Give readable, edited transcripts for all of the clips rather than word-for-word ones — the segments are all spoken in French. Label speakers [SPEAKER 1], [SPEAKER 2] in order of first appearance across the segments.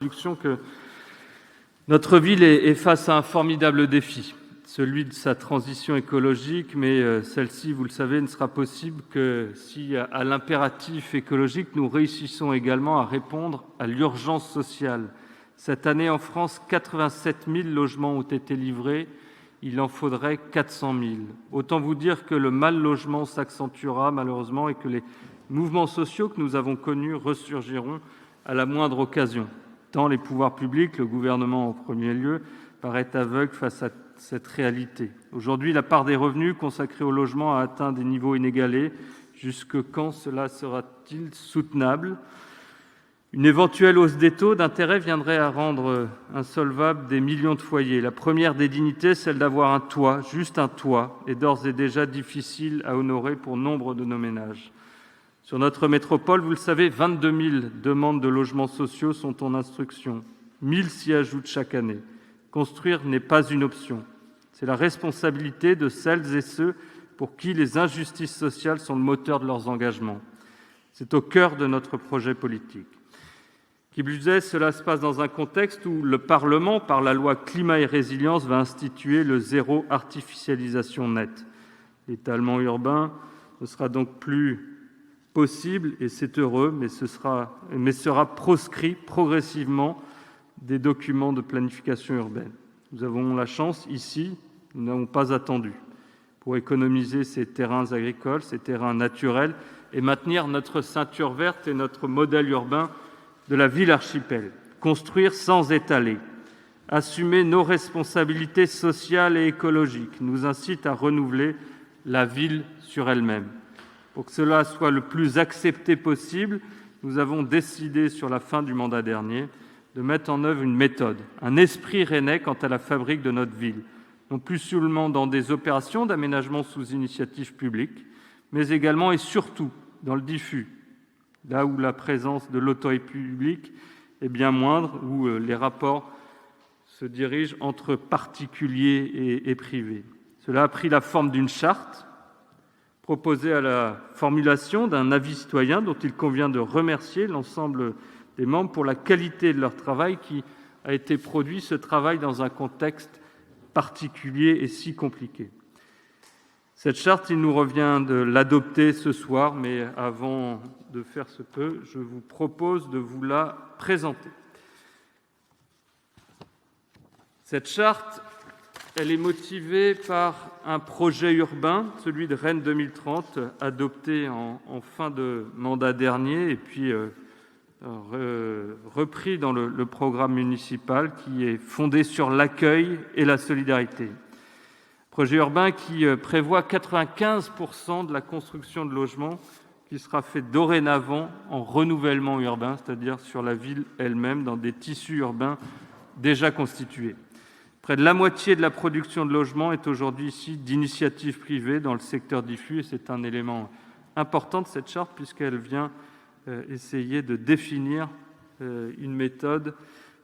[SPEAKER 1] Que notre ville est face à un formidable défi, celui de sa transition écologique, mais celle-ci, vous le savez, ne sera possible que si, à l'impératif écologique, nous réussissons également à répondre à l'urgence sociale. Cette année, en France, 87 000 logements ont été livrés, il en faudrait 400 000. Autant vous dire que le mal-logement s'accentuera malheureusement et que les mouvements sociaux que nous avons connus ressurgiront à la moindre occasion. Tant les pouvoirs publics, le gouvernement en premier lieu, paraît aveugle face à cette réalité. Aujourd'hui, la part des revenus consacrés au logement a atteint des niveaux inégalés. Jusque quand cela sera-t-il soutenable ? Une éventuelle hausse des taux d'intérêt viendrait à rendre insolvables des millions de foyers. La première des dignités, celle d'avoir un toit, juste un toit, est d'ores et déjà difficile à honorer pour nombre de nos ménages. Sur notre métropole, vous le savez, 22 000 demandes de logements sociaux sont en instruction. 1 000 s'y ajoutent chaque année. Construire n'est pas une option. C'est la responsabilité de celles et ceux pour qui les injustices sociales sont le moteur de leurs engagements. C'est au cœur de notre projet politique. Qui plus est, cela se passe dans un contexte où le Parlement, par la loi Climat et Résilience, va instituer le zéro artificialisation nette. L'étalement urbain ne sera donc plus possible, et c'est heureux, mais sera proscrit progressivement des documents de planification urbaine. Nous avons la chance, ici, nous n'avons pas attendu pour économiser ces terrains agricoles, ces terrains naturels, et maintenir notre ceinture verte et notre modèle urbain de la ville archipel. Construire sans étaler, assumer nos responsabilités sociales et écologiques nous incite à renouveler la ville sur elle-même. Pour que cela soit le plus accepté possible, nous avons décidé sur la fin du mandat dernier de mettre en œuvre une méthode, un esprit rennais quant à la fabrique de notre ville, non plus seulement dans des opérations d'aménagement sous initiative publique, mais également et surtout dans le diffus, là où la présence de l'autorité publique est bien moindre, où les rapports se dirigent entre particuliers et privés. Cela a pris la forme d'une charte proposé à la formulation d'un avis citoyen dont il convient de remercier l'ensemble des membres pour la qualité de leur travail qui a été produit, ce travail dans un contexte particulier et si compliqué. Cette charte, il nous revient de l'adopter ce soir, mais avant de faire ce peu, je vous propose de vous la présenter. Cette charte, elle est motivée par un projet urbain, celui de Rennes 2030, adopté en fin de mandat dernier et puis repris dans le programme municipal qui est fondé sur l'accueil et la solidarité. Projet urbain qui prévoit 95% de la construction de logements qui sera fait dorénavant en renouvellement urbain, c'est-à-dire sur la ville elle-même, dans des tissus urbains déjà constitués. Près de la moitié de la production de logements est aujourd'hui ici d'initiative privée dans le secteur diffus et c'est un élément important de cette charte puisqu'elle vient essayer de définir une méthode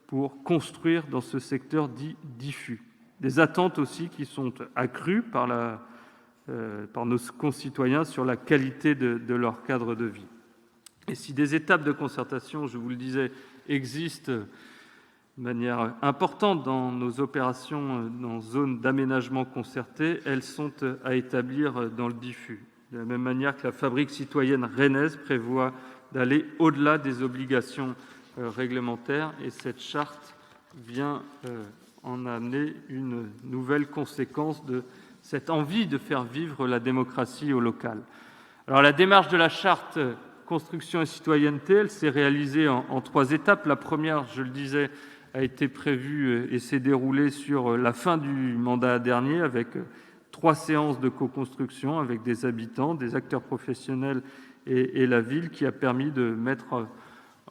[SPEAKER 1] pour construire dans ce secteur dit diffus. Des attentes aussi qui sont accrues par nos concitoyens sur la qualité de leur cadre de vie. Et si des étapes de concertation, je vous le disais, existent de manière importante dans nos opérations dans zone d'aménagement concerté, elles sont à établir dans le diffus. De la même manière que la fabrique citoyenne rennaise prévoit d'aller au-delà des obligations réglementaires et cette charte vient en amener une nouvelle conséquence de cette envie de faire vivre la démocratie au local. Alors la démarche de la charte construction et citoyenneté, elle s'est réalisée en 3 étapes. La première, je le disais, a été prévue et s'est déroulée sur la fin du mandat dernier avec 3 séances de co-construction avec des habitants, des acteurs professionnels et la ville qui a permis de mettre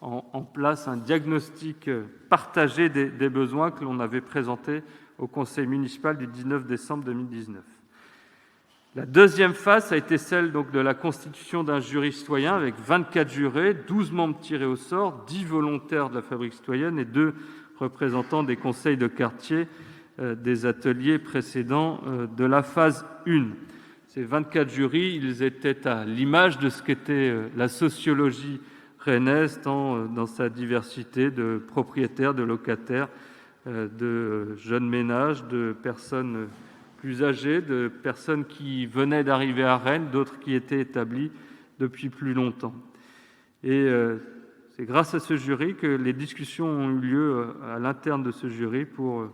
[SPEAKER 1] en place un diagnostic partagé des besoins que l'on avait présenté au conseil municipal du 19 décembre 2019. La deuxième phase a été celle donc, de la constitution d'un jury citoyen avec 24 jurés, 12 membres tirés au sort, 10 volontaires de la fabrique citoyenne et 2 représentants des conseils de quartier des ateliers précédents de la phase 1. Ces 24 jurys, ils étaient à l'image de ce qu'était la sociologie rennaise, tant dans sa diversité de propriétaires, de locataires, de jeunes ménages, de personnes plus âgées, de personnes qui venaient d'arriver à Rennes, d'autres qui étaient établies depuis plus longtemps. Et c'est grâce à ce jury que les discussions ont eu lieu à l'interne de ce jury pour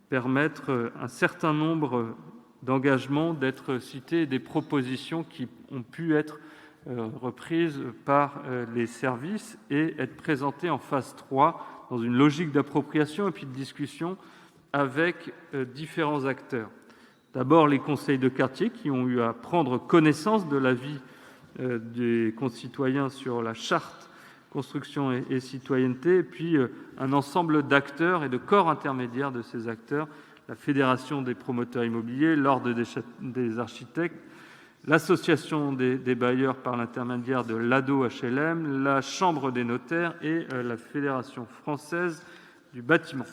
[SPEAKER 1] permettre un certain nombre d'engagements d'être cités et des propositions qui ont pu être reprises par les services et être présentées en phase 3 dans une logique d'appropriation et puis de discussion avec différents acteurs. D'abord, les conseils de quartier qui ont eu à prendre connaissance de l'avis des concitoyens sur la charte construction et citoyenneté, et puis un ensemble d'acteurs et de corps intermédiaires de ces acteurs, la Fédération des promoteurs immobiliers, l'Ordre des architectes, l'Association des bailleurs par l'intermédiaire de l'ADO HLM, la Chambre des notaires et la Fédération française du bâtiment.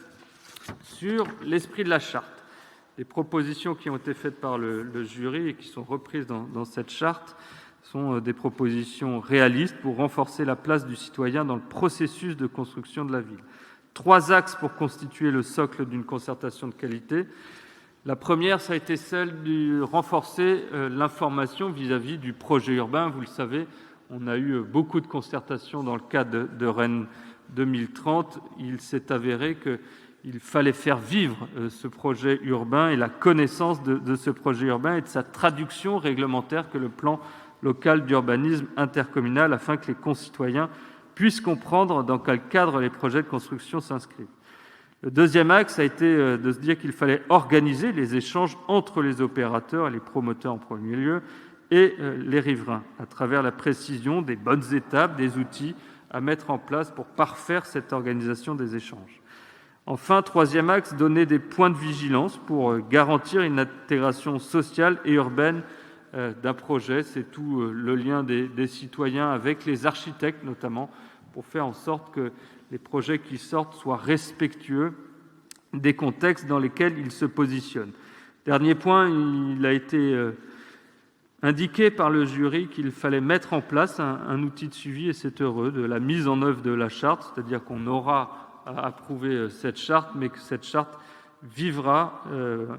[SPEAKER 1] Sur l'esprit de la charte, les propositions qui ont été faites par le jury et qui sont reprises dans cette charte sont des propositions réalistes pour renforcer la place du citoyen dans le processus de construction de la ville. 3 axes pour constituer le socle d'une concertation de qualité. La première, ça a été celle de renforcer l'information vis-à-vis du projet urbain. Vous le savez, on a eu beaucoup de concertations dans le cadre de Rennes 2030. Il s'est avéré qu'il fallait faire vivre ce projet urbain et la connaissance de ce projet urbain et de sa traduction réglementaire que le plan local d'urbanisme intercommunal, afin que les concitoyens puissent comprendre dans quel cadre les projets de construction s'inscrivent. Le deuxième axe a été de se dire qu'il fallait organiser les échanges entre les opérateurs et les promoteurs en premier lieu et les riverains, à travers la précision des bonnes étapes, des outils à mettre en place pour parfaire cette organisation des échanges. Enfin, troisième axe, donner des points de vigilance pour garantir une intégration sociale et urbaine d'un projet. C'est tout le lien des citoyens avec les architectes notamment, pour faire en sorte que les projets qui sortent soient respectueux des contextes dans lesquels ils se positionnent. Dernier point, il a été indiqué par le jury qu'il fallait mettre en place un outil de suivi, et c'est heureux, de la mise en œuvre de la charte, c'est-à-dire qu'on aura à approuver cette charte, mais que cette charte vivra,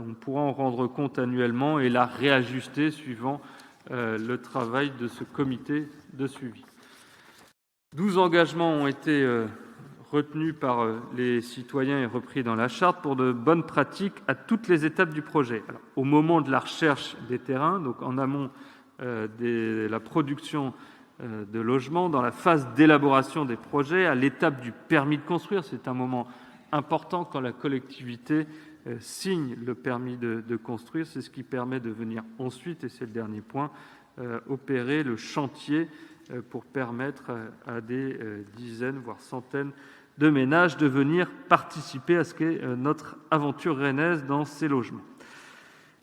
[SPEAKER 1] on pourra en rendre compte annuellement et la réajuster suivant le travail de ce comité de suivi. 12 engagements ont été retenus par les citoyens et repris dans la charte pour de bonnes pratiques à toutes les étapes du projet. Alors, au moment de la recherche des terrains, donc en amont de la production de logements, dans la phase d'élaboration des projets, à l'étape du permis de construire, c'est un moment important quand la collectivité signe le permis de construire, c'est ce qui permet de venir ensuite, et c'est le dernier point, opérer le chantier pour permettre à des dizaines, voire centaines de ménages de venir participer à ce qu'est notre aventure rennaise dans ces logements.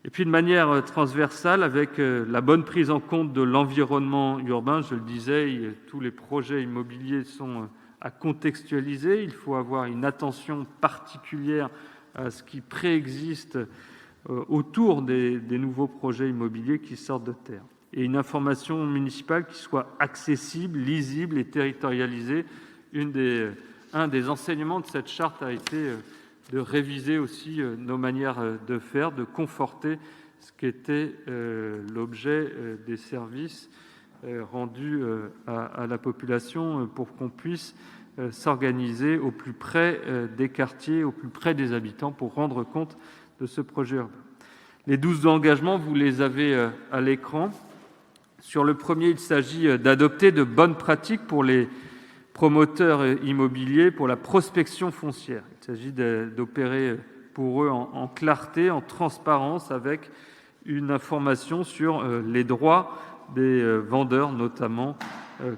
[SPEAKER 1] Et puis de manière transversale, avec la bonne prise en compte de l'environnement urbain, je le disais, tous les projets immobiliers sont à contextualiser. Il faut avoir une attention particulière à ce qui préexiste autour des nouveaux projets immobiliers qui sortent de terre. Et une information municipale qui soit accessible, lisible et territorialisée. Un des enseignements de cette charte a été de réviser aussi nos manières de faire, de conforter ce qui était l'objet des services rendus à la population pour qu'on puisse s'organiser au plus près des quartiers, au plus près des habitants pour rendre compte de ce projet urbain. Les 12 engagements, vous les avez à l'écran. Sur le premier, il s'agit d'adopter de bonnes pratiques pour les promoteurs immobiliers pour la prospection foncière. Il s'agit d'opérer pour eux en clarté, en transparence, avec une information sur les droits des vendeurs, notamment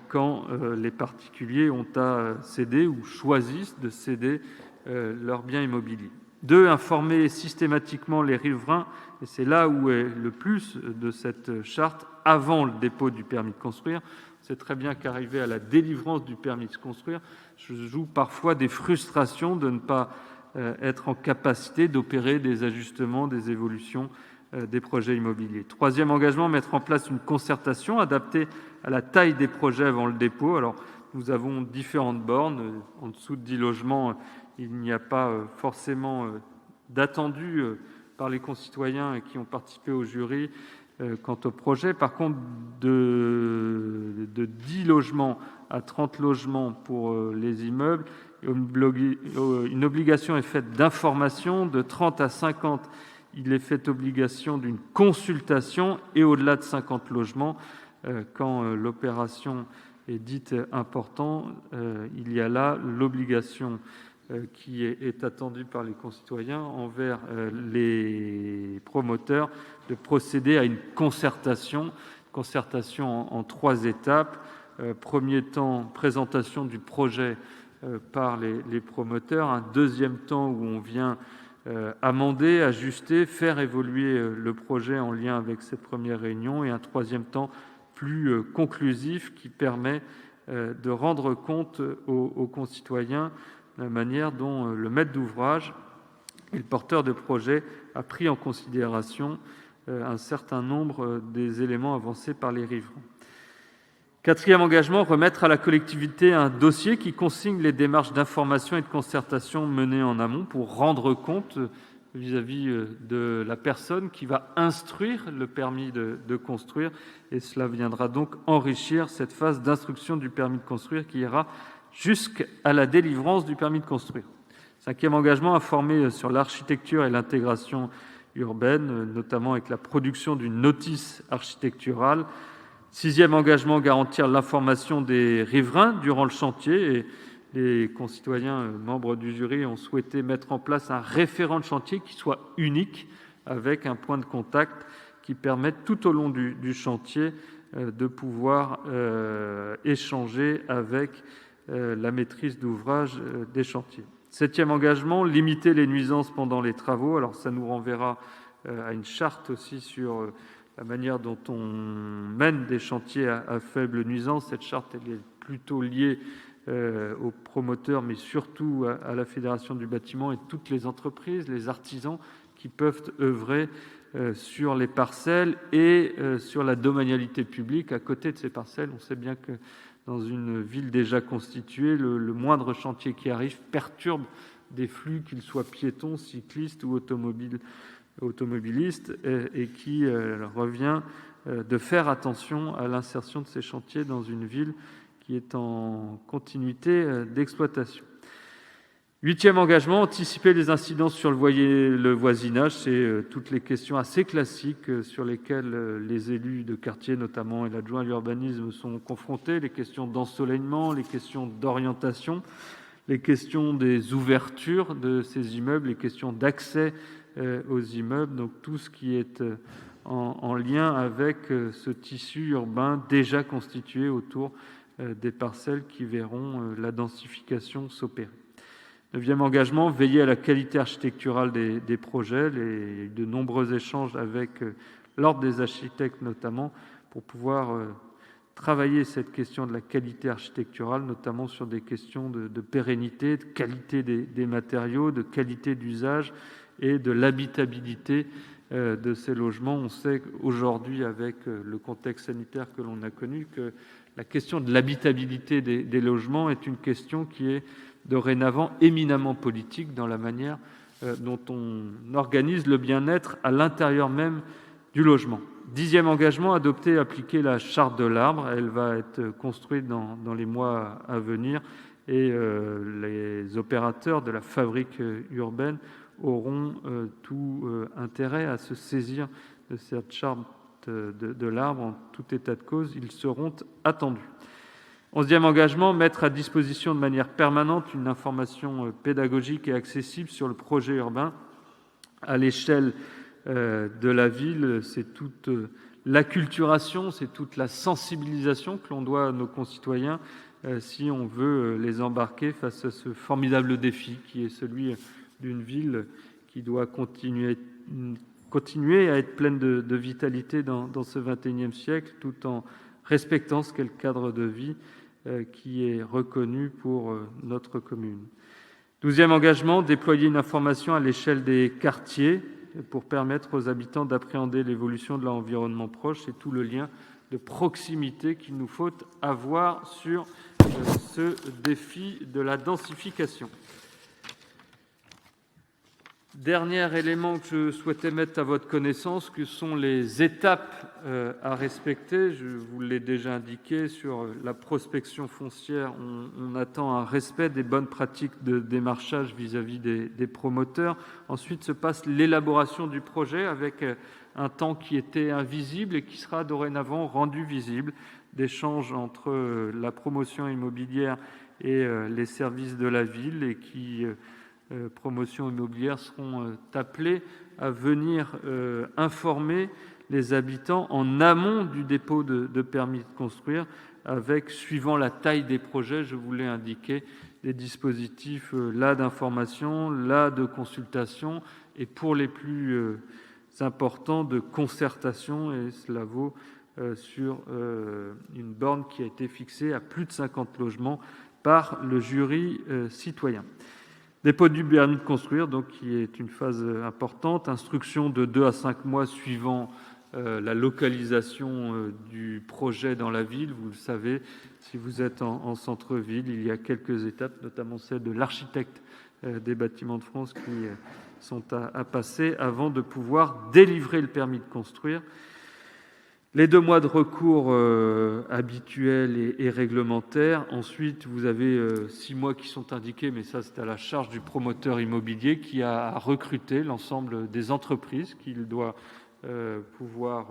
[SPEAKER 1] quand les particuliers ont à céder ou choisissent de céder leurs biens immobiliers. 2, informer systématiquement les riverains, et c'est là où est le plus de cette charte, avant le dépôt du permis de construire. C'est très bien qu'arrivé à la délivrance du permis de construire, je joue parfois des frustrations de ne pas être en capacité d'opérer des ajustements, des évolutions des projets immobiliers. 3e engagement, mettre en place une concertation adaptée à la taille des projets avant le dépôt. Alors, nous avons différentes bornes. En dessous de 10 logements, il n'y a pas forcément d'attendu par les concitoyens qui ont participé au jury quant au projet. Par contre, de 10 logements à 30 logements pour les immeubles, une obligation est faite d'information. De 30 à 50, il est fait obligation d'une consultation, et au-delà de 50 logements, quand l'opération est dite importante, il y a là l'obligation qui est attendue par les concitoyens envers les promoteurs de procéder à une concertation en 3 étapes. Premier temps, présentation du projet par les promoteurs. Un deuxième temps où on vient amender, ajuster, faire évoluer le projet en lien avec cette première réunion, et un troisième temps plus conclusif qui permet de rendre compte aux concitoyens de la manière dont le maître d'ouvrage et le porteur de projet a pris en considération un certain nombre des éléments avancés par les riverains. Quatrième engagement, remettre à la collectivité un dossier qui consigne les démarches d'information et de concertation menées en amont pour rendre compte vis-à-vis de la personne qui va instruire le permis de construire, et cela viendra donc enrichir cette phase d'instruction du permis de construire qui ira jusqu'à la délivrance du permis de construire. Cinquième engagement, informer sur l'architecture et l'intégration urbaine, notamment avec la production d'une notice architecturale. Sixième engagement, garantir l'information des riverains durant le chantier, et les concitoyens membres du jury ont souhaité mettre en place un référent de chantier qui soit unique, avec un point de contact qui permette tout au long du chantier de pouvoir échanger avec la maîtrise d'ouvrage des chantiers. Septième engagement, limiter les nuisances pendant les travaux. Alors ça nous renverra à une charte aussi sur la manière dont on mène des chantiers à faible nuisance. Cette charte, elle est plutôt liée aux promoteurs, mais surtout à la Fédération du bâtiment et toutes les entreprises, les artisans qui peuvent œuvrer sur les parcelles et sur la domanialité publique à côté de ces parcelles. On sait bien que dans une ville déjà constituée, le moindre chantier qui arrive perturbe des flux, qu'ils soient piétons, cyclistes ou automobilistes, et qui revient de faire attention à l'insertion de ces chantiers dans une ville qui est en continuité d'exploitation. Huitième engagement, anticiper les incidences sur le voisinage. C'est toutes les questions assez classiques sur lesquelles les élus de quartier, notamment, et l'adjoint à l'urbanisme sont confrontés. Les questions d'ensoleillement, les questions d'orientation, les questions des ouvertures de ces immeubles, les questions d'accès aux immeubles. Donc tout ce qui est en lien avec ce tissu urbain déjà constitué autour des parcelles qui verront la densification s'opérer. Neuvième engagement, veiller à la qualité architecturale des projets. Il y a eu de nombreux échanges avec l'ordre des architectes notamment pour pouvoir travailler cette question de la qualité architecturale, notamment sur des questions de pérennité, de qualité des matériaux, de qualité d'usage et de l'habitabilité de ces logements. On sait aujourd'hui, avec le contexte sanitaire que l'on a connu, que la question de l'habitabilité des logements est une question qui est dorénavant éminemment politique dans la manière dont on organise le bien-être à l'intérieur même du logement. Dixième engagement, adopter et appliquer la charte de l'arbre. Elle va être construite dans les mois à venir, et les opérateurs de la fabrique urbaine auront tout intérêt à se saisir de cette charte de l'arbre. En tout état de cause, ils seront attendus. 11e engagement, mettre à disposition de manière permanente une information pédagogique et accessible sur le projet urbain à l'échelle de la ville. C'est toute l'acculturation, c'est toute la sensibilisation que l'on doit à nos concitoyens si on veut les embarquer face à ce formidable défi qui est celui d'une ville qui doit continuer à être pleine de vitalité dans ce XXIe siècle, tout en respectant ce qu'est le cadre de vie qui est reconnu pour notre commune. 12e engagement, déployer une information à l'échelle des quartiers pour permettre aux habitants d'appréhender l'évolution de leur environnement proche. C'est tout le lien de proximité qu'il nous faut avoir sur ce défi de la densification. Dernier élément que je souhaitais mettre à votre connaissance, que sont les étapes à respecter. Je vous l'ai déjà indiqué, sur la prospection foncière, on attend un respect des bonnes pratiques de démarchage vis-à-vis des promoteurs. Ensuite se passe l'élaboration du projet avec un temps qui était invisible et qui sera dorénavant rendu visible, d'échanges entre la promotion immobilière et les services de la ville, et qui promotion immobilière seront appelés à venir informer les habitants en amont du dépôt de permis de construire, avec, suivant la taille des projets, je vous l'ai indiqué, des dispositifs là d'information, là de consultation, et pour les plus importants, de concertation, et cela vaut sur une borne qui a été fixée à plus de 50 logements par le jury citoyen. Dépôt du permis de construire, donc, qui est une phase importante. Instruction de 2 à 5 mois suivant la localisation du projet dans la ville. Vous le savez, si vous êtes en centre-ville, il y a quelques étapes, notamment celle de l'architecte des Bâtiments de France, qui sont à passer avant de pouvoir délivrer le permis de construire. Les 2 mois de recours habituels et réglementaires. Ensuite, vous avez 6 mois qui sont indiqués, mais ça, c'est à la charge du promoteur immobilier qui a recruté l'ensemble des entreprises qu'il doit pouvoir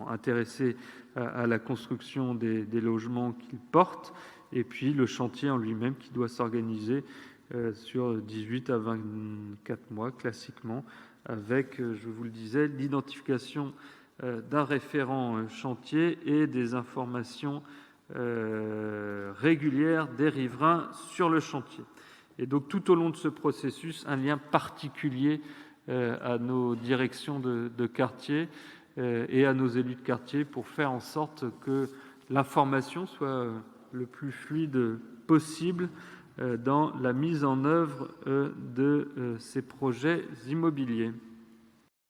[SPEAKER 1] intéresser à la construction des logements qu'il porte. Et puis, le chantier en lui-même qui doit s'organiser sur 18 à 24 mois, classiquement, avec, je vous le disais, l'identification d'un référent chantier et des informations régulières des riverains sur le chantier. Et donc, tout au long de ce processus, un lien particulier à nos directions de quartier et à nos élus de quartier, pour faire en sorte que l'information soit le plus fluide possible dans la mise en œuvre de ces projets immobiliers.